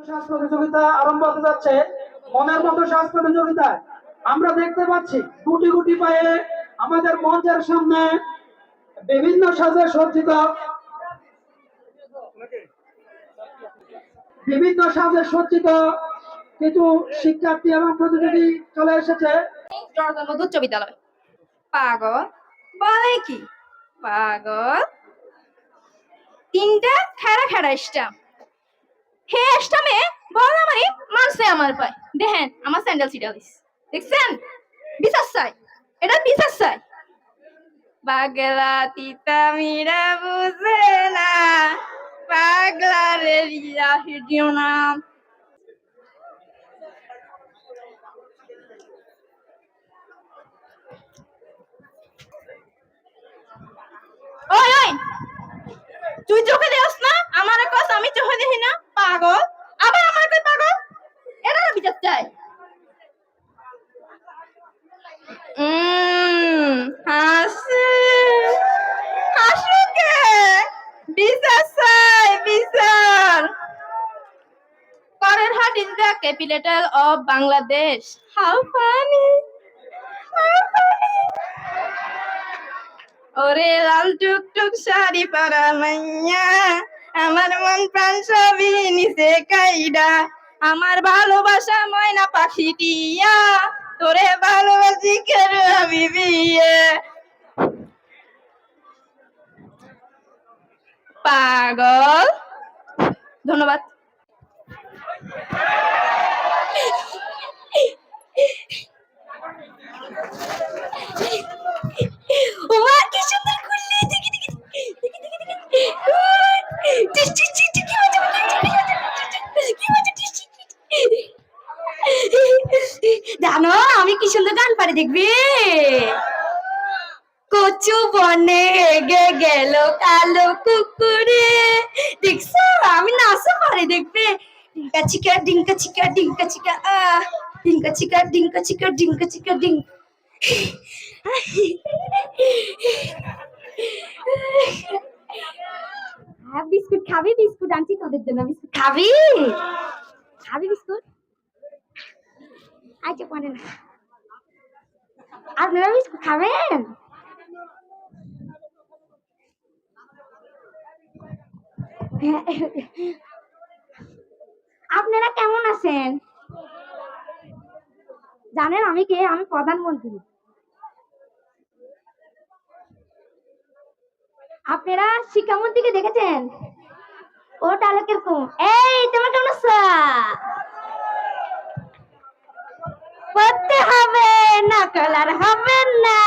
সাজ প্রতিযোগিতা আরম্ভ হতে যাচ্ছে। মনের মতো সাজ প্রতিযোগিতায় আমরা দেখতে পাচ্ছি গুটি গুটি পায়ে আমাদের মঞ্চের সামনে বিভিন্ন সাজে সজ্জিত কিছু শিক্ষার্থী এবং প্রতিযোগী চলে এসেছে। উচ্চ বিদ্যালয়। পাগল বলে কি? পাগল তিনটা খেড়া খেড়া স্টাম। হে স্টামে বল আমারে মারছে আমার পায়। দেখেন আমার স্যান্ডেল ছিটালিস। দেখছেন? বিশ্বাস চাই। এটা বিশ্বাস চাই। পাগলা তিতা মিরা বুঝে না, পাগলা রে রিয়া হিডিও না। ওই ওই, তুই চোখে দেখ না? আমার কস আমি চোখে দেখি না? পাগল আবার আমার কই পাগল। এটা না বিচার চাই। হাসি হাসুকে বিচার চাই বিচার। Karenhat is the capital of Bangladesh. How funny! How funny! ওরে লাল টুকটুক শাড়ি পরা মাইয়া, আমার মন প্রাণ সবই নিচে কাইডা, আমার ভালোবাসা ময়না পাখি টিয়া, তোরে ভালোবাসি কেন আমি বিয়ে। পাগল। ধন্যবাদ। ওমা কি সুন্দর করলি। দেখি দেখি দেখি দেখি দেখি টিস টিস টিস টিস, কি মজা কি মজা টিস টিস। জানো আমি কি সুন্দর গান পারি দেখবি? কচু বনে হেগে গেল কালো কুকুরে। দেখছো আমি নাচও পারি দেখবে। ডিঙ্কা চিকা ডিঙ্কা চিকা ডিঙ্কা চিকা ডিঙ্কা চিকা ডিঙ্কা চিকা ডিঙ্কা চিকা ডিঙ্ক। বিস্কুট খাবি? বিস্কুট আনছি তোদের জন্য। বিস্কুট খাবি? খাবি বিস্কুট? আচ্ছা পারে না। আপনারা বিস্কুট খাবেন? আপনারা কেমন আছেন? জানেন আমি কে? আমি প্রধানমন্ত্রী। আপনারা শিক্ষামন্ত্রীকে দেখেছেন? ও তাহলে কিরকম? এই তোমার কেমন আছো? পড়তে হবে, নকল আর হবে না।